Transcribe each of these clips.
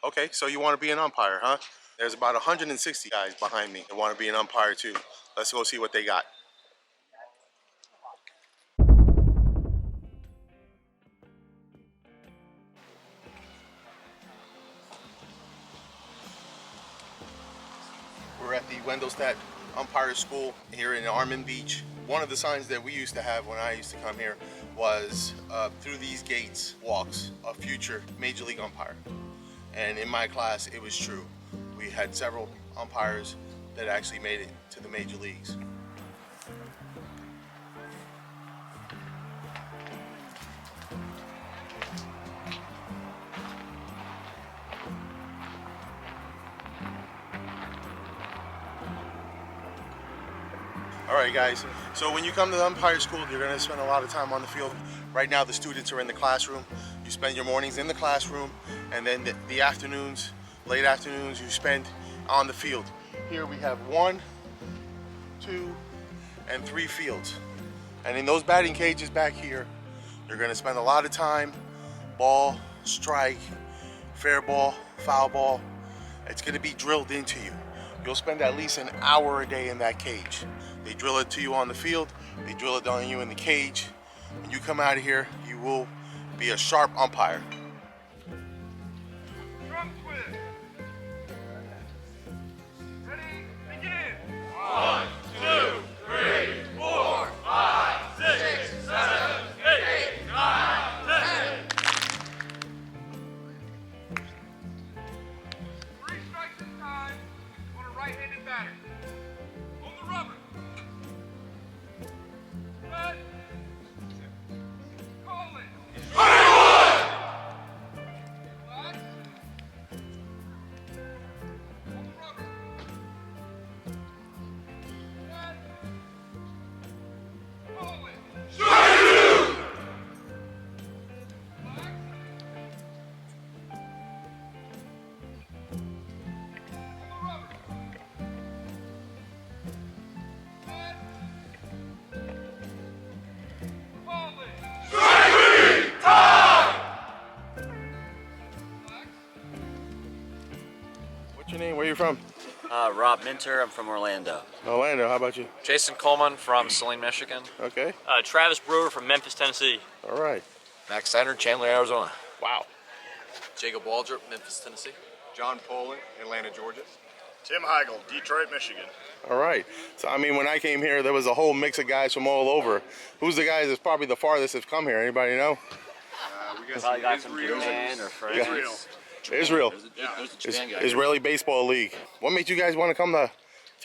Okay, so you want to be an umpire, huh? There's about 160 guys behind me that want to be an umpire too. Let's go see what they got. We're at the Wendelstedt Umpire School here in Ormond Beach. One of the signs that we used to have when I used to come here was through these gates walks a future Major League umpire. And in my class, it was true. We had several umpires that actually made it to the major leagues. All right, guys, so when you come to the umpire school, you're going to spend a lot of time on the field. Right now, the students are in the classroom. You spend your mornings in the classroom, and then the afternoons, late afternoons, you spend on the field. Here we have 1, 2, and 3 fields. And in those batting cages back here, you're going to spend a lot of time, ball, strike, fair ball, foul ball. It's going to be drilled into you. You'll spend at least an hour a day in that cage. They drill it to you on the field, they drill it on you in the cage. When you come out of here, you will be a sharp umpire. Drum twist. Ready, begin. 1, 2, 3, 4, 5, 6, 7, 8, 9, 10. 3 strikes this time on a right-handed batter. On the rubber. Red. Call it. Flag. On the rubber. Red. Call it. Flag. What's your name? Where are you from? Rob Minter, I'm from Orlando. Orlando, how about you? Jason Coleman from Saline, Michigan. Okay. Travis Brewer from Memphis, Tennessee. All right. Max Steiner, Chandler, Arizona. Wow. Jacob Waldrop, Memphis, Tennessee. John Poland, Atlanta, Georgia. Tim Heigl, Detroit, Michigan. All right. So, I mean, when I came here, there was a whole mix of guys from all over. Who's the guys that's probably the farthest have come here? Anybody know? We got Probably got some Israel. Japan or France. Israel. There's the Japan guy. Israeli Baseball League. What made you guys want to come to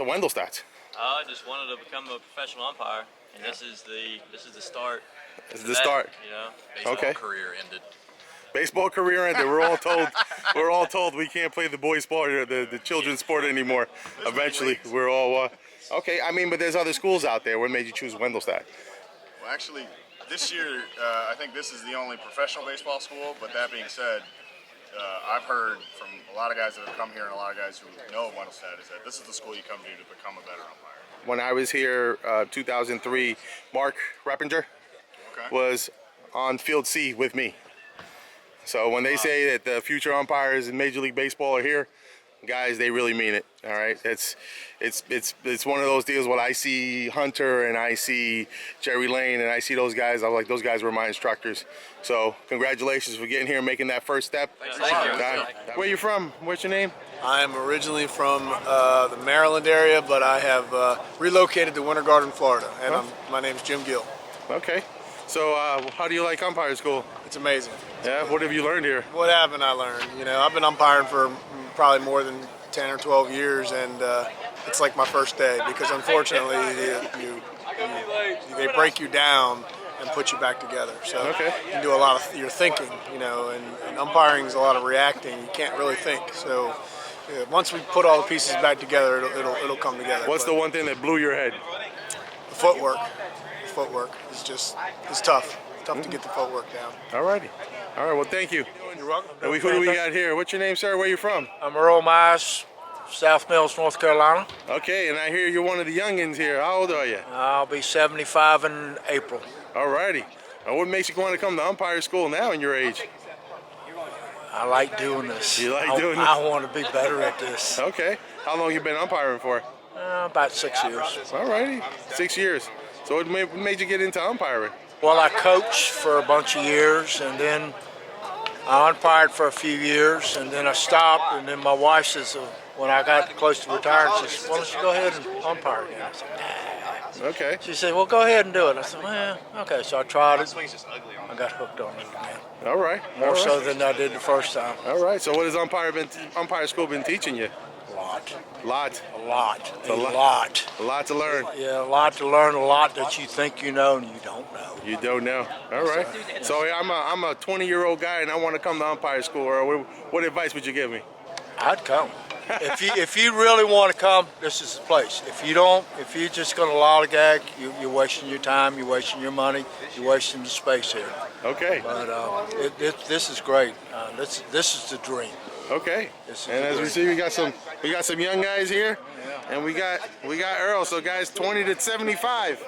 Wendelstedt? I just wanted to become a professional umpire, and this is the start. This is the start. You know. Baseball Okay. career ended. Baseball career ended. We're all told we can't play the boys' sport or the children's sport anymore. Eventually, we're all okay. I mean, but there's other schools out there. What made you choose Wendelstedt? Well, actually, this year, I think this is the only professional baseball school, but that being said, I've heard from a lot of guys that have come here and a lot of guys who know of Wendelstedt is that this is the school you come to become a better umpire. When I was here, 2003, Mark Reppinger was on field C with me. So when they say that the future umpires in Major League Baseball are here, guys, they really mean it. All right, it's one of those deals. When I see Hunter and I see Jerry Lane and I see those guys, I'm like, those guys were my instructors. So congratulations for getting here and making that first step. Thank you. Where you from? What's your name? I'm originally from the Maryland area, but I have relocated to Winter Garden, Florida, and my name's Jim Gill. Okay. So how do you like umpire school? It's amazing. Yeah. What have you learned here? What haven't I learned? You know, I've been umpiring for probably more than 10 or 12 years, and it's like my first day because unfortunately they break you down and put you back together. So you can do a lot of your thinking, you know, and umpiring is a lot of reacting. You can't really think. So once we put all the pieces back together, it'll come together. What's the one thing that blew your head? The footwork. The footwork is it's tough. It's tough to get the footwork down. All righty. All right. Well, thank you. You're welcome. And who do we got here? What's your name, sir? Where you from? I'm Earl Mize, South Mills, North Carolina. Okay, and I hear you're one of the youngins here. How old are you? I'll be 75 in April. All righty. What makes you want to come to umpire school now in your age? I like doing this. You like doing this? I want to be better at this. Okay. How long you been umpiring for? About 6 years. All righty. 6 years. So what made you get into umpiring? Well, I coached for a bunch of years, and then I umpired for a few years, and then I stopped, and then my wife says, when I got close to retiring, she said, why don't you go ahead and umpire again? I said, nah. Okay. She said, well, go ahead and do it. I said, well, okay. So I tried it. I got hooked on it again. All right. More so than I did the first time. All right. So what has umpire school been teaching you? A lot. Lot. A lot. A lot. A lot to learn. Yeah, a lot to learn, a lot that you think you know and you don't know. You don't know. All right. So I'm a 20-year-old guy and I want to come to umpire school. Or what advice would you give me? I'd come. If you really want to come, this is the place. If you don't, if you're just going to lollygag, you're wasting your time, you're wasting your money, you're wasting the space here. Okay. But this is great. This is the dream. Okay. And as we see, we got some young guys here, and we got Earl. So guys, 20 to 75,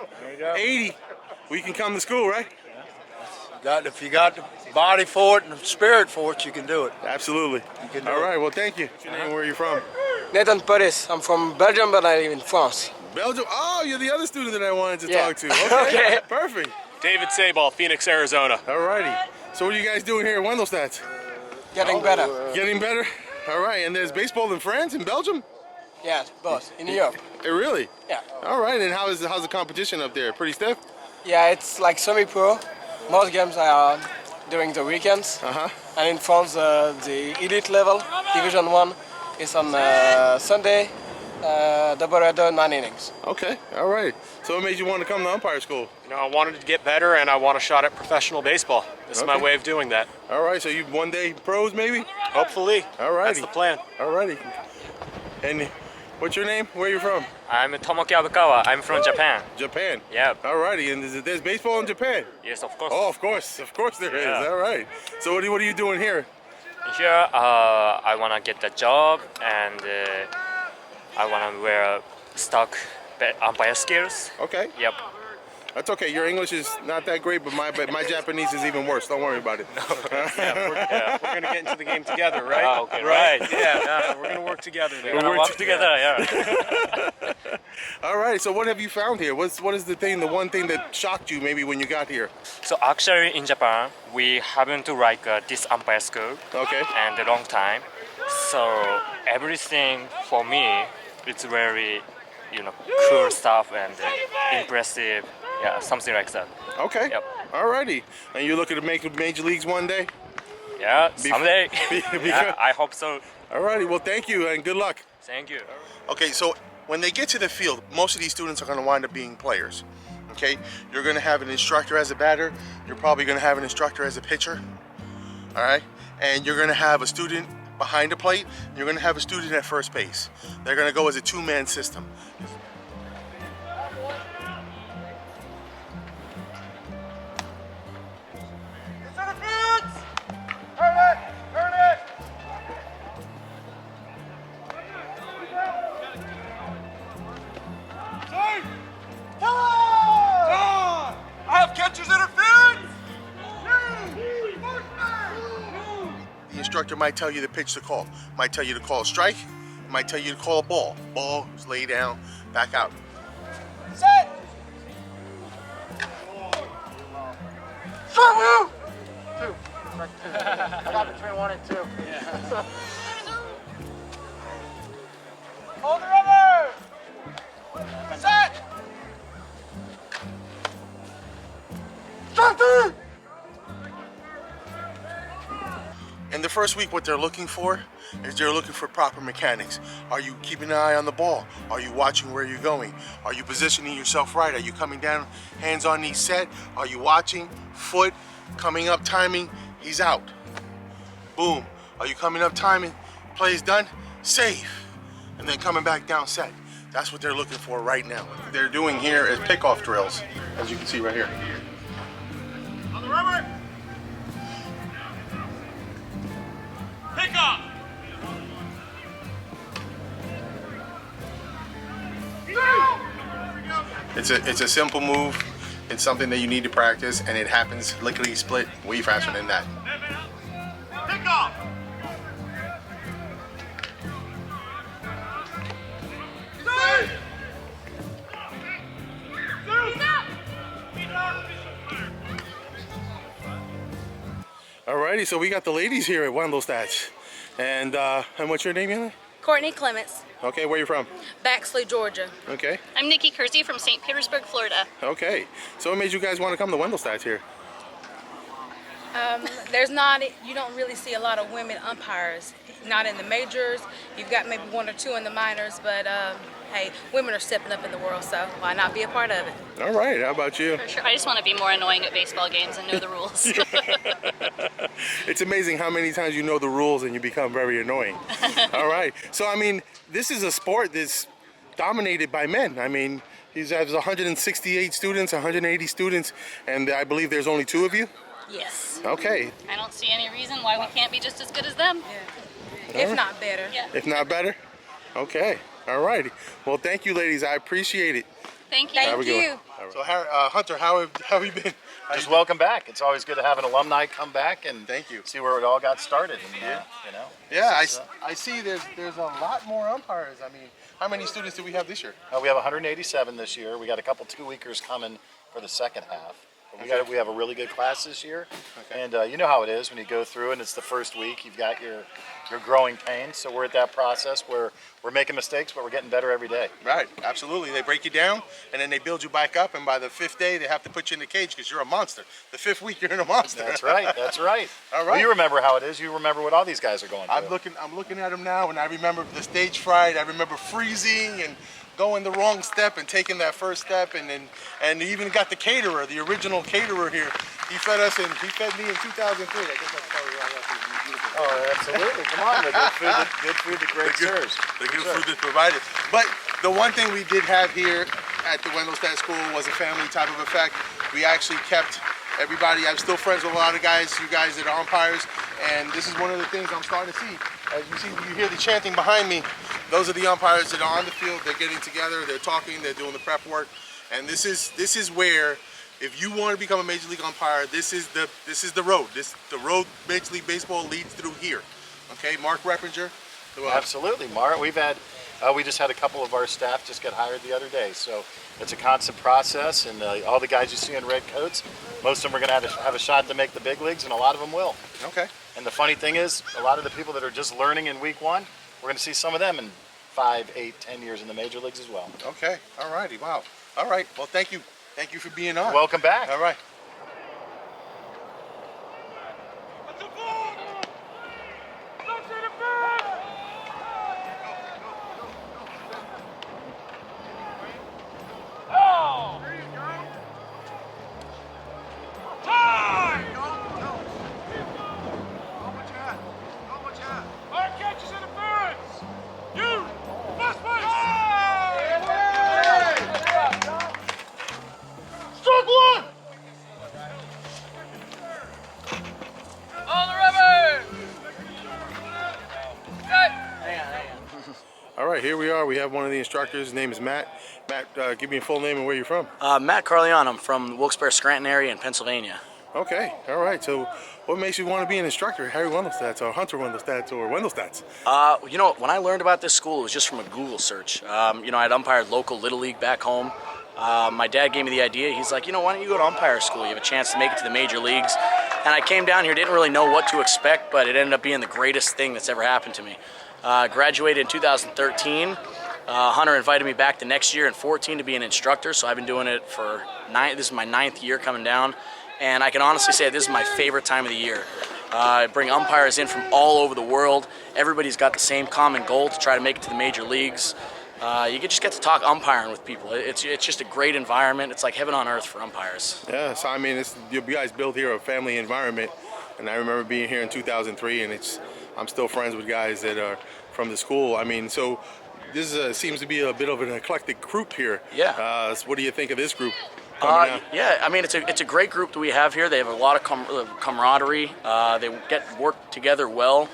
80, we can come to school, right? If you got the body for it and the spirit for it, you can do it. Absolutely. All right. Well, thank you. What's your name? Where are you from? Nathan Perez. I'm from Belgium, but I live in France. Belgium. Oh, you're the other student that I wanted to Yeah. talk to. Okay. Okay. Perfect. David Sabal, Phoenix, Arizona. All righty. So what are you guys doing here at Wendelstedt? Getting better. Getting better? All right. And there's baseball in France and Belgium? Yeah, both. In New York. Really? Yeah. All right. And how's the competition up there? Pretty stiff? Yeah, it's like semi-pro. Most games are during the weekends. And in France, the elite level, Division 1, is on Sunday, double header, 9 innings. Okay. All right. So what made you want to come to umpire school? You know, I wanted to get better and I want a shot at professional baseball. This is my Okay. way of doing that. All right. So you one day pros maybe? Hopefully. All righty. That's the plan. All righty. And what's your name? Where are you from? I'm Tomoki Abukawa. I'm from Japan. Japan. Yeah. All righty. And there's baseball in Japan? Yes, of course. Oh, of course. Of course there is. Yeah. All right. So what are you doing here? Here, I wanna get the job and I wanna wear stock umpire skills. Okay. Yep. That's okay. Your English is not that great, but my Japanese is even worse. Don't worry about it. We're going to get into the game together, right? Oh, okay, right. Yeah, we're going to work together there. We're gonna work together, yeah. All right. So what have you found here? What is the one thing that shocked you maybe when you got here? So actually in Japan, we haven't like this umpire school Okay. and a long time. So everything for me, it's very, cool stuff and impressive. Yeah, something like that. Okay. Yep. All righty. And you're looking to make the major leagues one day? Yeah, someday. Because- Yeah, I hope so. All righty. Well, thank you and good luck. Thank you. Okay, so when they get to the field, most of these students are going to wind up being players. Okay, you're going to have an instructor as a batter. You're probably going to have an instructor as a pitcher. All right, and you're going to have a student behind the plate. You're going to have a student at first base. They're going to go as a two-man system. I have catcher's interference! The instructor might tell you the pitch to call, might tell you to call a strike, might tell you to call a ball. Ball is lay down, back out. Set! Shot, Two. I got between 1 and 2. Hold the rubber! Set! Shot, two! In the first week, what they're looking for is they're looking for proper mechanics. Are you keeping an eye on the ball? Are you watching where you're going? Are you positioning yourself right? Are you coming down, hands on knee set? Are you watching? Foot, coming up, timing, he's out. Boom. Are you coming up, timing, play's done, safe. And then coming back down set. That's what they're looking for right now. What they're doing here is pickoff drills, as you can see right here. On the rubber! Pick up! It's a simple move. It's something that you need to practice, and it happens lickety split way faster than that. Pick up! Alrighty, so we got the ladies here at Wendelstedt. And what's your name, Anna? Courtney Clements, Okay, where you from? Baxley, Georgia. Okay. I'm Nikki Kersey from St. Petersburg, Florida. Okay. So what made you guys want to come to Wendelstedt here? You don't really see a lot of women umpires, not in the majors. You've got maybe 1 or 2 in the minors, but hey, women are stepping up in the world, so why not be a part of it? All right, how about you? For sure. I just want to be more annoying at baseball games and know the rules. It's amazing how many times you know the rules and you become very annoying. All right. So, I mean, this is a sport that's dominated by men. I mean, he has 168 students, 180 students, and I believe there's only 2 of you? Yes. Okay. I don't see any reason why we can't be just as good as them. Yeah. If not better. Yeah. If not better? Okay. All righty. Well, thank you, ladies. I appreciate it. Thank you. Thank you. So, Hunter, how have you been? Just welcome back. It's always good to have an alumni come back and thank you. See where it all got started. And, you know. Yeah, I see. There's a lot more umpires. I mean, how many students do we have this year? We have 187 this year. We got a couple 2-weekers coming for the second half. We have a really good class this year, and you know how it is when you go through and it's the first week. You've got your growing pains. So we're at that process where we're making mistakes, but we're getting better every day. Right, absolutely. They break you down, and then they build you back up, and by the 5th day, they have to put you in the cage because you're a monster. The 5th week, you're in a monster. That's right. That's right. All right. Well, you remember how it is. You remember what all these guys are going through. I'm looking at them now, and I remember the stage fright. I remember freezing and going the wrong step and taking that first step, and even got the caterer, the original caterer here. He fed me in 2003. I guess that's probably why I got these beautiful. Oh, absolutely. Come on, the good food that Greg serves. The good food that's provided. But the one thing we did have here at the Wendelstedt School was a family type of effect. We actually kept everybody. I'm still friends with a lot of guys, you guys that are umpires, and this is one of the things I'm starting to see. As you see, you hear the chanting behind me. Those are the umpires that are on the field. They're getting together. They're talking. They're doing the prep work. And this is where, if you want to become a major league umpire, this is the road. The road Major League Baseball leads through here. Okay, Mark Reppinger. Absolutely, Mark. We just had a couple of our staff just get hired the other day. So it's a constant process, and all the guys you see in red coats, most of them are going to have a shot to make the big leagues, and a lot of them will. Okay. And the funny thing is, a lot of the people that are just learning in week 1, we're going to see some of them in 5, 8, 10 years in the major leagues as well. Okay. All righty. Wow. All right. Well, thank you. Thank you for being on. Welcome back. All right. All right, here we are. We have one of the instructors. His name is Matt. Matt, give me a full name and where you're from. Matt Carleon. I'm from the Wilkes-Barre, Scranton area in Pennsylvania. Okay, all right. So what makes you want to be an instructor at Harry Wendelstedt or Hunter Wendelstedt or Wendelstedt? You know, when I learned about this school, it was just from a Google search. You know, I'd umpired local Little League back home. My dad gave me the idea. He's like, you know, why don't you go to umpire school? You have a chance to make it to the major leagues. And I came down here, didn't really know what to expect, but it ended up being the greatest thing that's ever happened to me. Graduated in 2013. Hunter invited me back the next year in 14 to be an instructor, so I've been doing it for this is my 9th year coming down, and I can honestly say this is my favorite time of the year. I bring umpires in from all over the world. Everybody's got the same common goal to try to make it to the major leagues. You just get to talk umpiring with people. It's just a great environment. It's like heaven on earth for umpires. Yeah, so I mean, you guys built here a family environment, and I remember being here in 2003, and I'm still friends with guys that are from the school. I mean, so this seems to be a bit of an eclectic group here. Yeah. So what do you think of this group? Yeah, I mean, it's a great group that we have here. They have a lot of camaraderie. They work together well.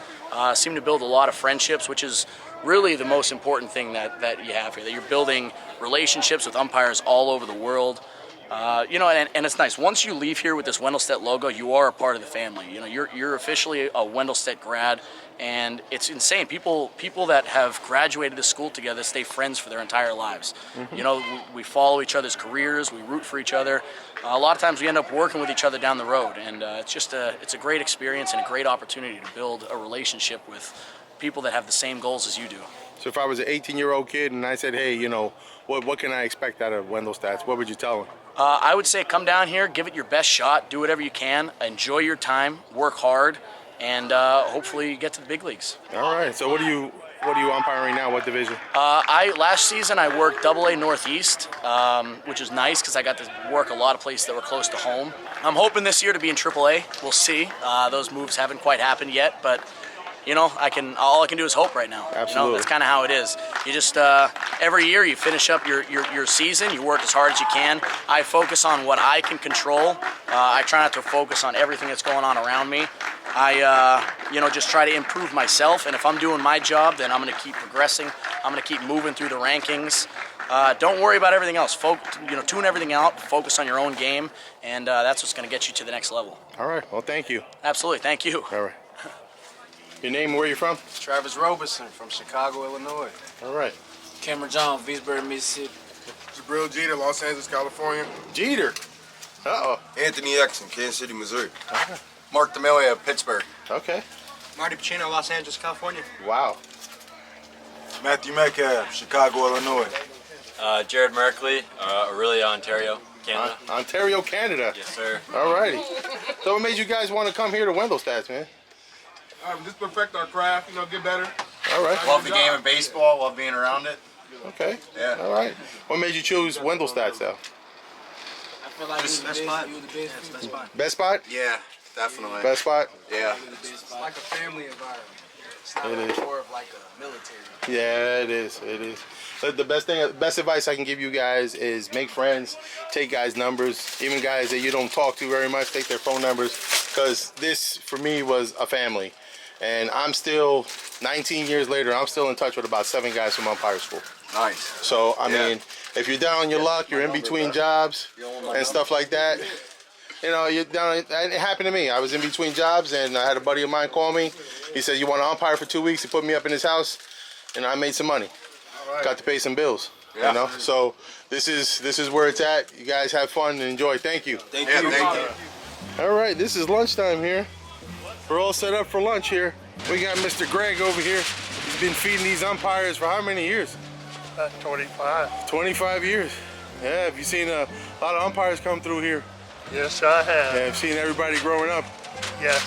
Seem to build a lot of friendships, which is really the most important thing that you have here. That you're building relationships with umpires all over the world. You know, and it's nice. Once you leave here with this Wendelstedt logo, you are a part of the family. You know, you're officially a Wendelstedt grad, and it's insane. People that have graduated the school together stay friends for their entire lives. You know, we follow each other's careers, we root for each other. A lot of times we end up working with each other down the road, and it's a great experience and a great opportunity to build a relationship with people that have the same goals as you do. So if I was an 18-year-old kid and I said, hey, you know, what can I expect out of Wendelstedt? What would you tell them? I would say come down here, give it your best shot, do whatever you can, enjoy your time, work hard, and hopefully get to the big leagues. All right. So what are you umpiring now? What division? Last season I worked AA Northeast, which is nice because I got to work a lot of places that were close to home. I'm hoping this year to be in AAA. We'll see. Those moves haven't quite happened yet, but you know, all I can do is hope right now. Absolutely. You know, that's kind of how it is. You just every year you finish up your season. You work as hard as you can. I focus on what I can control. I try not to focus on everything that's going on around me. I you know, just try to improve myself. And if I'm doing my job, then I'm going to keep progressing. I'm going to keep moving through the rankings. Don't worry about everything else. You know, tune everything out. Focus on your own game, and that's what's going to get you to the next level. All right. Well, thank you. Absolutely. Thank you. All right. Your name, where you from? Travis Robeson from Chicago, Illinois. All right. Cameron John, Vicksburg, Mississippi. Jabril Jeter, Los Angeles, California. Jeter. Uh-oh. Anthony Exon, Kansas City, Missouri. Okay. Mark D'Amelia, Pittsburgh. Okay. Marty Pacino, Los Angeles, California. Wow. Matthew Metcalf, Chicago, Illinois. Jared Merkley, Aurelia, Ontario, Canada. Ontario, Canada. Yes, sir. All righty. So what made you guys want to come here to Wendelstedt, man? Just perfect our craft, you know, get better. All right. Love the game of baseball, love being around it. Okay. Yeah. All right. What made you choose Wendelstedt, though? I feel like Just you're the best spot. Best spot? Yeah, definitely. Best spot? Yeah. It's like a family environment. It's not It like is. more of like a military. Yeah, it is. It is. The best advice I can give you guys is make friends, take guys' numbers, even guys that you don't talk to very much, take their phone numbers, because this, for me, was a family. And I'm still, 19 years later, I'm still in touch with about 7 guys from umpire school. Nice. So, I mean, if you're down on your luck, you're in between jobs and stuff like that, you know, you're down. It happened to me. I was in between jobs, and I had a buddy of mine call me. He said, you want to umpire for 2 weeks? He put me up in his house, and I made some money. Got to pay some bills, you know? So this is where it's at. You guys have fun and enjoy. Thank you. Thank you. All right, this is lunchtime here. We're all set up for lunch here. We got Mr. Greg over here. He's been feeding these umpires for how many years? 25. 25 years. Yeah, have you seen a lot of umpires come through here? Yes, I have. Yeah, I've seen everybody growing up. Yes.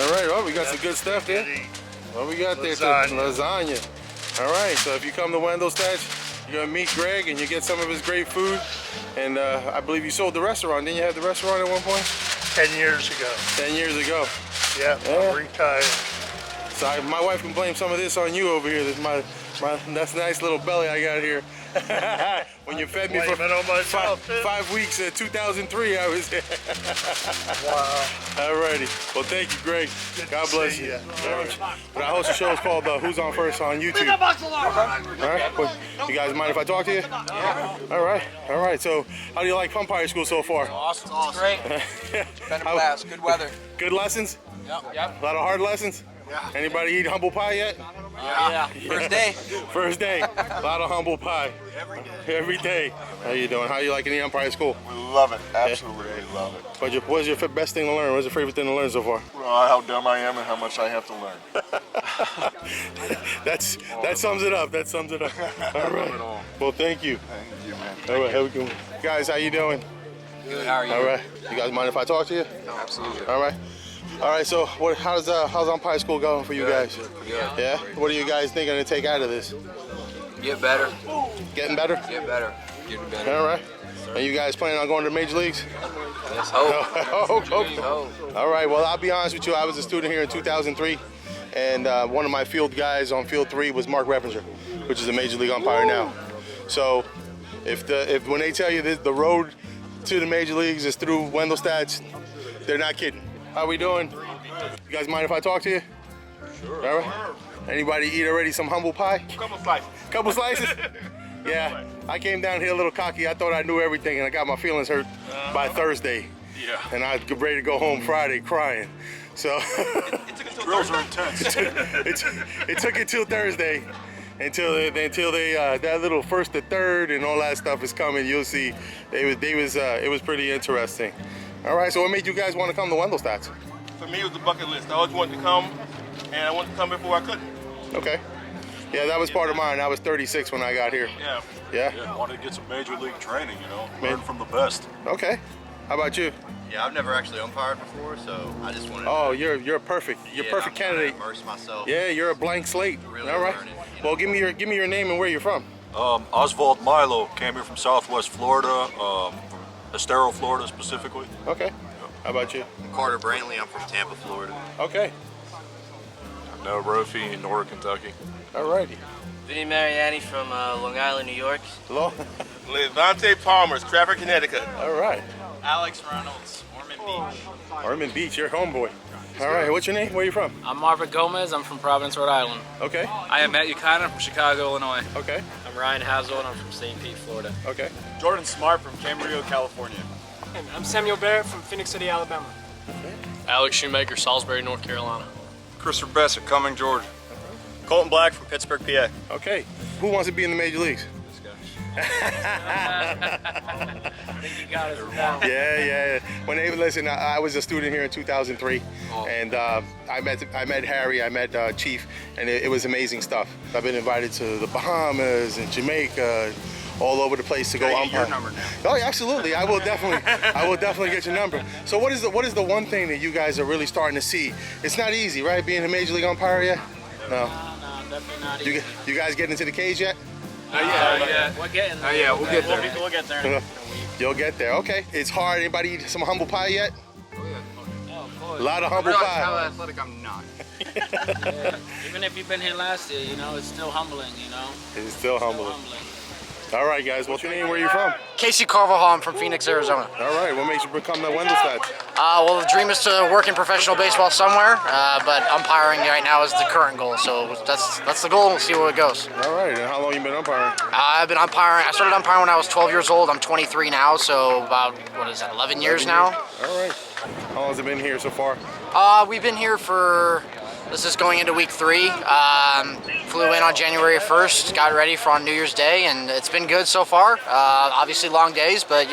All right, well, we got some good stuff there. What we got there? Lasagna. All right, so if you come to Wendelstedt, you're gonna meet Greg and you get some of his great food. And I believe you sold the restaurant. Didn't you have the restaurant at one point? 10 years ago. 10 years ago. Yeah, I'm retired. So my wife can blame some of this on you over here. This that's a nice little belly I got here. When you fed me for 5 weeks in 2003, I was here. Wow. Alrighty. Well, thank you, Greg. God bless you. All right. But I host a show called Who's On First on YouTube. All right. Well, you guys mind if I talk to you? Yeah. All right. All right. So, how do you like umpire school so far? Awesome. It's great. Been a blast. Good weather. Good lessons? Yep. A lot of hard lessons? Yeah. Anybody eat humble pie yet? Yeah. First day. First day. A lot of humble pie. Every day. How you doing? How you liking the umpire school? We love it. Absolutely love it. What's your best thing to learn? What's your favorite thing to learn so far? Well, how dumb I am and how much I have to learn. that sums it up. That sums it up. All right. Well, thank you. Thank you, man. All right. Have a good one. Guys, how you doing? Good. How are you? All right. You guys mind if I talk to you? Absolutely. All right. All right. So, how's umpire school going for you guys? Good. Yeah. What are you guys thinking to take out of this? Get better. Getting better? Get better. Getting better. All right. Are you guys planning on going to the major leagues? Let's hope. All right. Well, I'll be honest with you. I was a student here in 2003, and one of my field guys on field 3 was Mark Reppinger, which is a major league umpire now. So, if when they tell you that the road to the major leagues is through Wendelstedt, they're not kidding. How we doing? You guys mind if I talk to you? Sure. All right. Anybody eat already some humble pie? Couple slices. Couple slices? Yeah, I came down here a little cocky. I thought I knew everything, and I got my feelings hurt by Thursday. Yeah. And I was ready to go home Friday crying. So Drills are intense. it took until Thursday, until they that little first to third and all that stuff is coming. You'll see, it was pretty interesting. All right, so what made you guys want to come to Wendelstedt? For me, it was the bucket list. I always wanted to come, and I wanted to come before I couldn't. Okay. Yeah, that was part of mine. I was 36 when I got here. Yeah. Yeah? Yeah, wanted to get some major league training, you know, learn from the best. Okay. How about you? Yeah, I've never actually umpired before, so I just wanted Oh, to... you're perfect. You're yeah, perfect candidate. Immerse myself. Yeah, you're a blank slate. Really All right. learning, Well, give me your name and where you're from. Oswald Milo, came here from Southwest Florida, from Estero, Florida specifically. Okay. How about you? I'm Carter Brantley. I'm from Tampa, Florida. Okay. No, Rofi in Northern Kentucky. All righty. Vinny Mariani from Long Island, New York. Levante Palmer's, Trafford, Connecticut. All right. Alex Reynolds, Ormond Beach. Ormond Beach, your homeboy. All right, what's your name? Where are you from? I'm Marvin Gomez. I'm from Providence, Rhode Island. Okay. I am Matt Ucana. I'm from Chicago, Illinois. Okay. I'm Ryan Hazel, and I'm from St. Pete, Florida. Okay. Jordan Smart from Camarillo, California. And I'm Samuel Barrett from Phoenix City, Alabama. Alex Shoemaker, Salisbury, North Carolina. Christopher Bassett, Cumming, Georgia. Colton Black from Pittsburgh, PA. Okay. Who wants to be in the major leagues? I think you got us down. Yeah. Listen, I was a student here in 2003, and I met Harry, I met Chief, and it was amazing stuff. I've been invited to the Bahamas and Jamaica, all over the place to go umpire. Your number now. Oh, yeah, absolutely. I will definitely get your number. So what is the one thing that you guys are really starting to see? It's not easy, right? Being a major league umpire yet? No. No, definitely not easy. You guys getting into the cage yet? Yeah. We're getting there. Yeah, we'll get there. We'll get there. You'll get there. Okay. It's hard. Anybody eat some humble pie yet? Oh, of course. A lot of humble Realize how pie. athletic I'm not. Yeah. Even if you've been here last year, it's still humbling, It's still humbling. All right, guys. What's your name? Where are you from? Casey Carvajal, I'm from Phoenix, Arizona. All right. What makes you become the Wendelstedt? Well, the dream is to work in professional baseball somewhere, but umpiring right now is the current goal. So that's the goal. We'll see where it goes. All right. And how long you been umpiring? I've been umpiring. I started umpiring when I was 12 years old. I'm 23 now, so about 11 years now. All right. How long has it been here so far? We've been here for. This is going into week 3. Flew in on January 1st, got ready for on New Year's Day, and it's been good so far. Obviously long days, but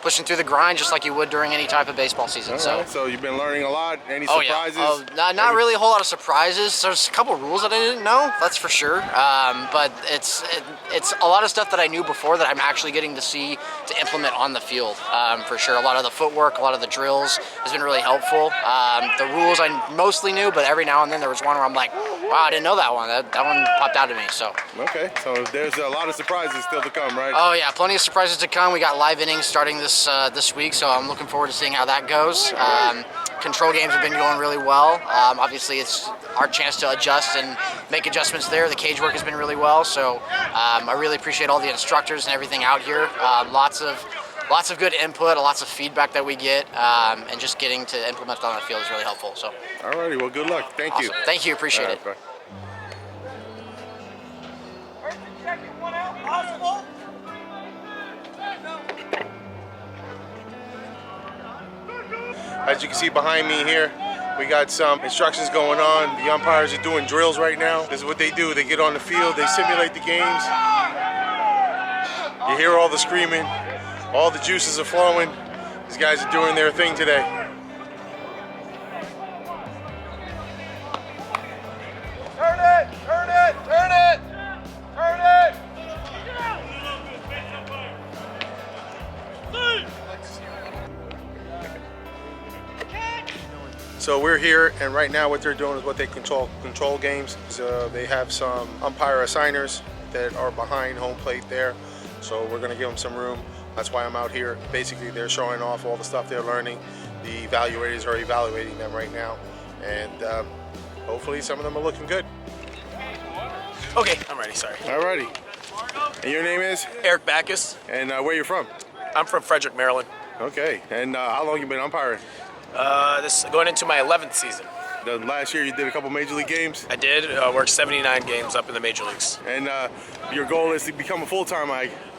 pushing through the grind just like you would during any type of baseball season. All right. So you've been learning a lot. Any Oh, surprises? yeah. Not really a whole lot of surprises. There's a couple rules that I didn't know, that's for sure. But it's a lot of stuff that I knew before that I'm actually getting to see to implement on the field, for sure. A lot of the footwork, a lot of the drills has been really helpful. The rules I mostly knew, but every now and then there was one where I'm like, wow, I didn't know that one. That one popped out at me. So. Okay, so there's a lot of surprises still to come, right? Oh yeah, plenty of surprises to come. We got live innings starting this week, so I'm looking forward to seeing how that goes. Control games have been going really well. Obviously, it's our chance to adjust and make adjustments there. The cage work has been really well, so I really appreciate all the instructors and everything out here. Lots of good input, lots of feedback that we get, and just getting to implement it on the field is really helpful. So. Alrighty, well, good luck. Thank you. Thank you, appreciate it. Bye. As you can see behind me here, we got some instructions going on. The umpires are doing drills right now. This is what they do. They get on the field, they simulate the games. You hear all the screaming, all the juices are flowing. These guys are doing their thing today. Turn it! Turn it! Turn it! Turn it! So we're here, and right now what they're doing is what they control games. They have some umpire assigners that are behind home plate there. So we're gonna give them some room. That's why I'm out here. Basically, they're showing off all the stuff they're learning. The evaluators are evaluating them right now. And hopefully some of them are looking good. Okay, I'm ready, sorry. Alrighty. And your name is? Eric Backus. And where you from? I'm from Frederick, Maryland. Okay, and how long you been umpiring? This is going into my 11th season. Last year you did a couple major league games. I did. Worked 79 games up in the major leagues. And your goal is to become a full-time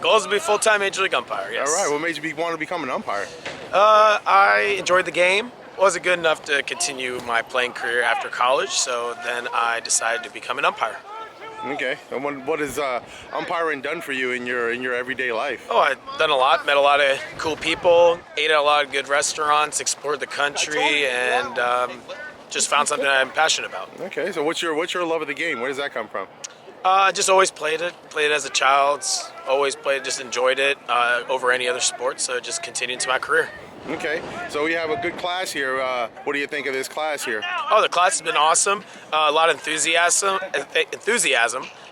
Goal is to be a full-time major league umpire, yes. All right, what made you want to become an umpire? I enjoyed the game. Wasn't good enough to continue my playing career after college, so then I decided to become an umpire. Okay. And what has umpiring done for you in your everyday life? Oh, I've done a lot. Met a lot of cool people. Ate at a lot of good restaurants. Explored the country, and just found something I'm passionate about. Okay. So what's your love of the game? Where does that come from? I just always played it. Played it as a child. Always played. Just enjoyed it over any other sport. So just continued to my career. Okay, so we have a good class here. What do you think of this class here? Oh, the class has been awesome. A lot of enthusiasm,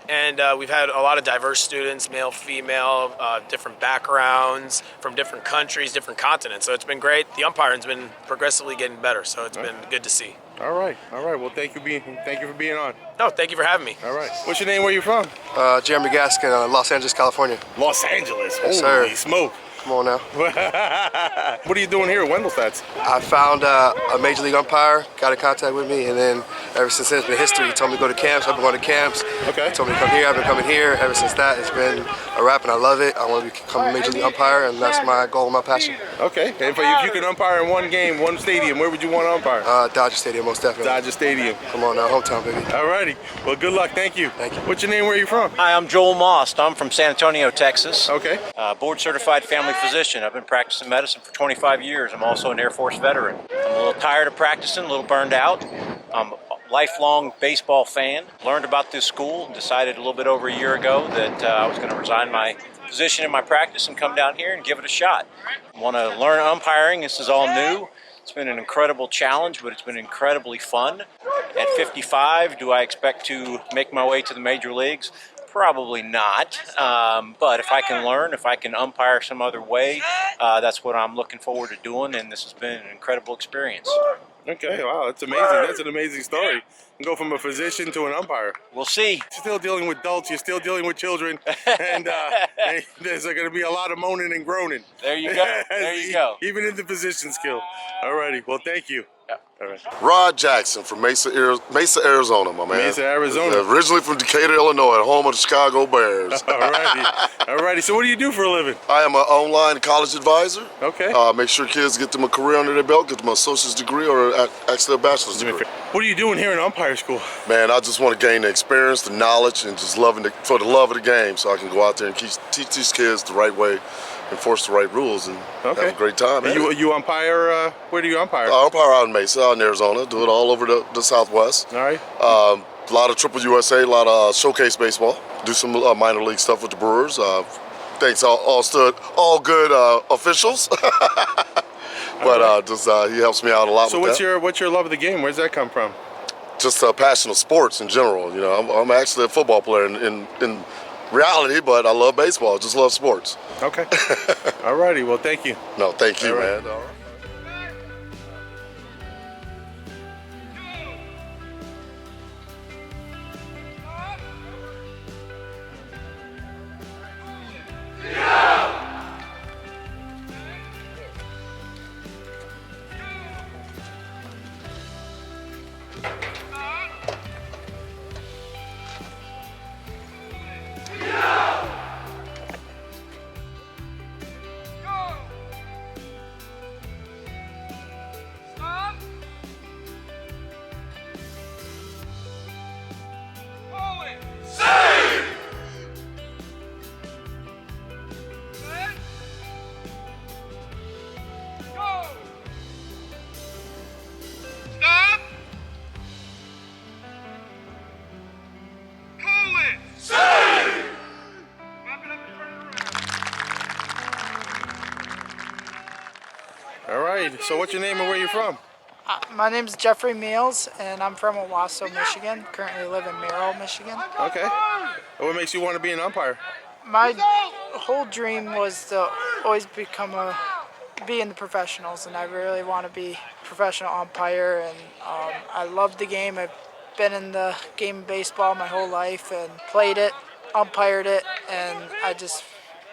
and we've had a lot of diverse students, male, female, different backgrounds, from different countries, different continents. So it's been great. The umpiring's been progressively getting better, so it's been good to see. All right. Well, thank you for being on. No, thank you for having me. All right. What's your name? Where you from? Jeremy Gaskin, Los Angeles, California. Los Angeles. Yes, Holy sir. smoke. Come on now. What are you doing here at Wendelstedt? I found a major league umpire, got in contact with me, and then ever since then it's been history. He told me to go to camps. I've been going to camps. Okay. He told me to come here. I've been coming here. Ever since that, it's been a wrap, and I love it. I want to become a major league umpire, and that's my goal and my passion. Okay. And if you could umpire in one game, one stadium, where would you want to umpire? Dodger Stadium, most definitely. Dodger Stadium. Come on now, hometown, baby. All righty. Well, good luck. Thank you. Thank you. What's your name? Where are you from? Hi, I'm Joel Most. I'm from San Antonio, Texas. Okay. Board certified family physician. I've been practicing medicine for 25 years. I'm also an Air Force veteran. I'm a little tired of practicing, a little burned out. I'm a lifelong baseball fan. Learned about this school and decided a little bit over a year ago that I was going to resign my position in my practice and come down here and give it a shot. Want to learn umpiring. This is all new. It's been an incredible challenge, but it's been incredibly fun. At 55, do I expect to make my way to the major leagues? Probably not, but if I can learn, if I can umpire some other way, that's what I'm looking forward to doing, and this has been an incredible experience. Okay, wow, that's amazing. That's an amazing story. You can go from a physician to an umpire. We'll see. You're still dealing with adults, you're still dealing with children, and there's going to be a lot of moaning and groaning. There you go. There you go. Even in the physician skill. Alrighty, well, thank you. All right. Rod Jackson from Mesa, Arizona, my man. Mesa, Arizona. Originally from Decatur, Illinois, home of the Chicago Bears. Alrighty. So what do you do for a living? I am an online college advisor. Okay. Make sure kids get them a career under their belt, get them a associate's degree or actually a bachelor's degree. What are you doing here in umpire school? Man, I just want to gain the experience, the knowledge, and just for the love of the game, so I can go out there and teach these kids the right way, enforce the right rules, and have a great time. You umpire, where do you umpire? I umpire out in Mesa, out in Arizona, do it all over the Southwest. All right. A lot of Triple USA, a lot of showcase baseball. Do some minor league stuff with the Brewers. Thanks all good officials. But he helps me out a lot. So what's your love of the game? Where's that come from? Just a passion of sports in general. You know, I'm actually a football player in reality, but I love baseball. Just love sports. Okay. Alrighty. Well, thank you. No, thank you, man. All right. All right. So what's your name and where you from? My name's Jeffrey Meals, and I'm from Owasso, Michigan. Currently live in Merrill, Michigan. Okay. What makes you want to be an umpire? My whole dream was to always be in the professionals, and I really want to be a professional umpire. And I love the game. I've been in the game of baseball my whole life and played it, umpired it, and I just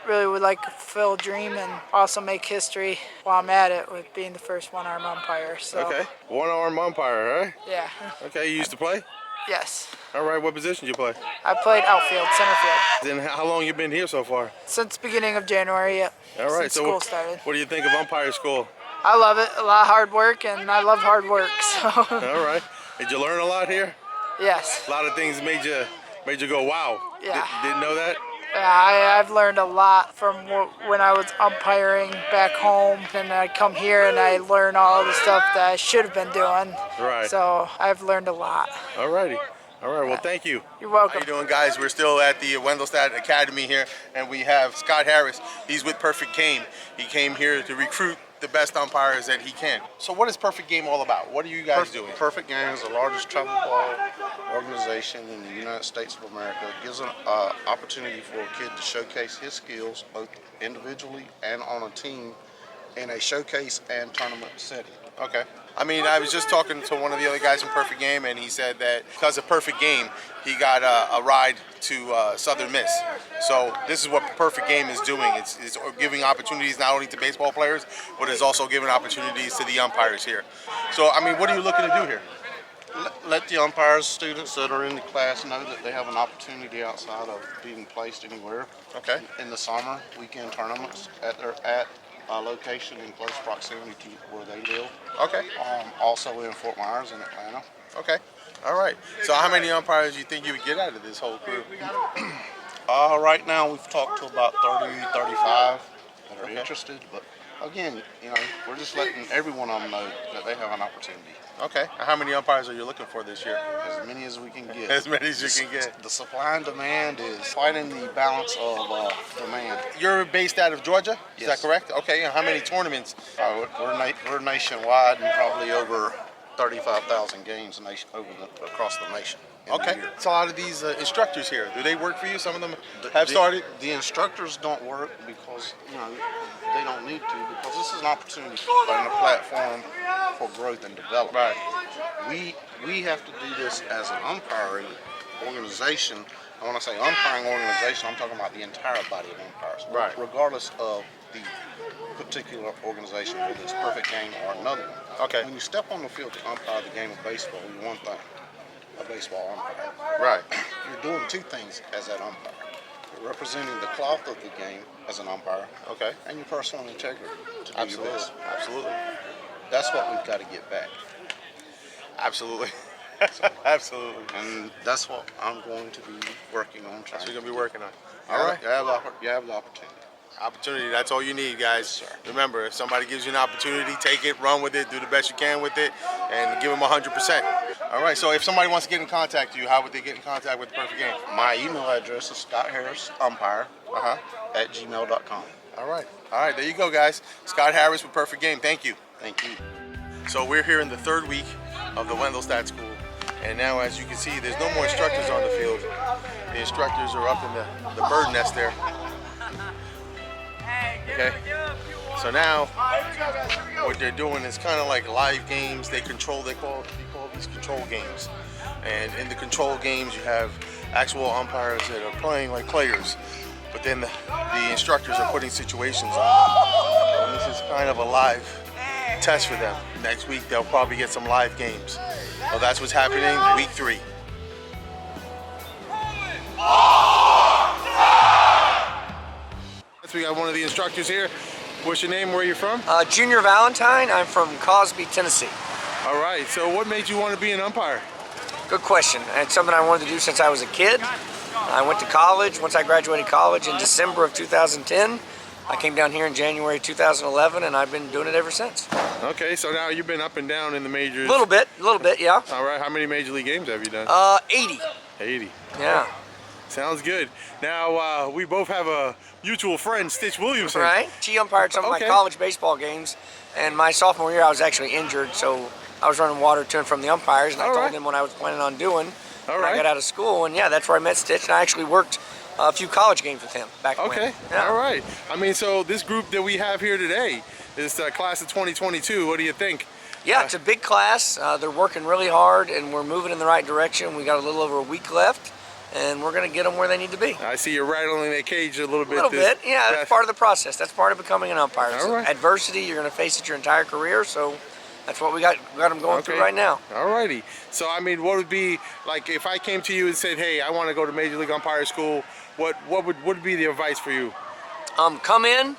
really would like to fulfill a dream and also make history while I'm at it with being the first one-arm umpire. So. Okay, one-arm umpire, right? Yeah. Okay, you used to play? Yes. All right, what position did you play? I played outfield, center field. Then how long you been here so far? Since beginning of January, yeah. All right, Since so school started. what do you think of umpire school? I love it. A lot of hard work, and I love hard work. So. All right. Did you learn a lot here? Yes. A lot of things made you go, wow. Yeah. Didn't know that? Yeah, I've learned a lot from when I was umpiring back home, and I come here and I learn all the stuff that I should have been doing. Right. So I've learned a lot. All righty. All right, well, thank you. You're welcome. How you doing, guys? We're still at the Wendelstedt Academy here, and we have Scott Harris. He's with Perfect Game. He came here to recruit the best umpires that he can. So what is Perfect Game all about? What are you guys doing? Perfect Game is the largest travel ball organization in the United States of America. It gives an opportunity for a kid to showcase his skills both individually and on a team in a showcase and tournament setting. Okay. I mean, I was just talking to one of the other guys from Perfect Game, and he said that because of Perfect Game, he got a ride to Southern Miss. So this is what Perfect Game is doing. It's giving opportunities not only to baseball players, but it's also giving opportunities to the umpires here. So, I mean, what are you looking to do here? Let the umpires, students that are in the class know that they have an opportunity outside of being placed anywhere. Okay. In the summer, weekend tournaments at a location in close proximity to where they live. Okay. Also in Fort Myers and Atlanta. Okay. All right. So how many umpires do you think you would get out of this whole crew? Right now we've talked to about 30, 35 that are interested, but again, you know, we're just letting every one of them know that they have an opportunity. Okay. How many umpires are you looking for this year? As many as we can get. As many as you can get. The supply and demand is finding the balance of demand. You're based out of Georgia? Is Yes. that correct? Okay. And how many tournaments? We're nationwide and probably over 35,000 games across the nation. Okay. So a lot of these instructors here, do they work for you? Some of them have started? The instructors don't work because, you know, they don't need to, because this is an opportunity and a platform for growth and development. Right. We have to do this as an umpiring organization. And when I say umpiring organization, I'm talking about the entire body of umpires. Right. Regardless of the particular organization, whether it's Perfect Game or another one. Okay. When you step on the field to umpire the game of baseball, you want a baseball umpire. Right. You're doing two things as that umpire. You're representing the cloth of the game as an umpire. Okay. And your personal integrity to do Absolutely. your best. Absolutely. That's what we've got to get back. Absolutely. Absolutely. And that's what I'm going to be working on. That's what you're going to be working on. All right. You have the opportunity. Opportunity, that's all you need, guys. Remember, if somebody gives you an opportunity, take it, run with it, do the best you can with it, and give them 100%. All right, so if somebody wants to get in contact with you, how would they get in contact with the Perfect Game? My email address is scottharrisumpire@gmail.com. All right, there you go, guys. Scott Harris with Perfect Game, thank you. Thank you. So we're here in the third week of the Wendelstedt School, and now, as you can see, there's no more instructors on the field. The instructors are up in the bird nest there. Okay, so now what they're doing is kind of like live games. They call these control games, and in the control games you have actual umpires that are playing like players, but then the instructors are putting situations on. And this is kind of a live test for them. Next week they'll probably get some live games. So that's what's happening week 3. We got one of the instructors here. What's your name? Where are you from? Junior Valentine. I'm from Cosby, Tennessee. All right. So what made you want to be an umpire? Good question. It's something I wanted to do since I was a kid. I went to college. Once I graduated college in December of 2010, I came down here in January 2011, and I've been doing it ever since. Okay. So now you've been up and down in the majors. A little bit, yeah. All right. How many major league games have you done? 80. 80. Yeah. Sounds good. Now, we both have a mutual friend, Stitch Williamson. Right. She umpired some of my college baseball games, and my sophomore year I was actually injured, so I was running water to and from the umpires, and I told him what I was planning on doing when I got out of school, and yeah, that's where I met Stitch, and I actually worked a few college games with him back when. Okay, yeah. All right. I mean, so this group that we have here today is class of 2022. What do you think? Yeah, it's a big class. They're working really hard, and we're moving in the right direction. We got a little over a week left. and we're going to get them where they need to be. I see you're rattling the cage a little bit. A little bit, yeah. That's part of the process. That's part of becoming an umpire. All right. Adversity, you're going to face it your entire career, so that's what we got them going through right now. Alrighty. So I mean, what would be like if I came to you and said, "Hey, I want to go to Major League Umpire School"? What would be the advice for you? Come in.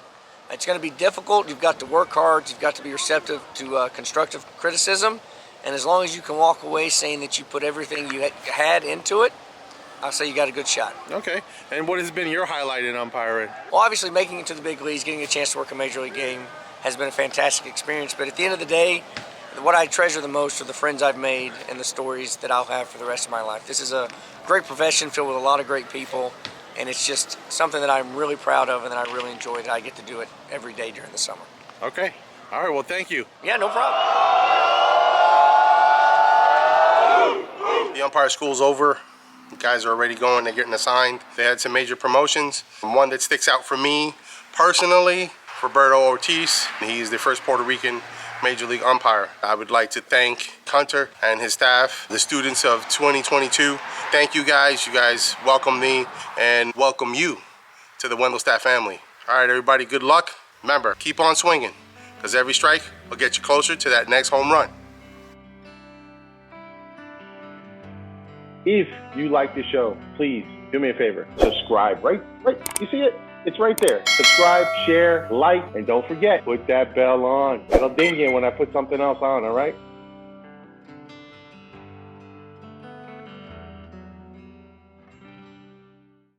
It's going to be difficult. You've got to work hard. You've got to be receptive to constructive criticism. And as long as you can walk away saying that you put everything you had into it, I'll say you got a good shot. Okay. And what has been your highlight in umpiring? Well, obviously making it to the big leagues, getting a chance to work a major league game has been a fantastic experience. But at the end of the day, what I treasure the most are the friends I've made and the stories that I'll have for the rest of my life. This is a great profession filled with a lot of great people. And it's just something that I'm really proud of and that I really enjoy, that I get to do it every day during the summer. Okay. All right. Well, thank you. Yeah, no problem. The umpire school's over. The guys are already going. They're getting assigned. They had some major promotions. One that sticks out for me personally, Roberto Ortiz. He's the first Puerto Rican Major League umpire. I would like to thank Hunter and his staff, the students of 2022. Thank you guys. You guys welcome me and welcome you to the Wendelstedt family. All right, everybody, good luck. Remember, keep on swinging, because every strike will get you closer to that next home run. If you like the show, please do me a favor. Subscribe. Right? You see it? It's right there. Subscribe, share, like, and don't forget, put that bell on. It'll ding you when I put something else on, all right?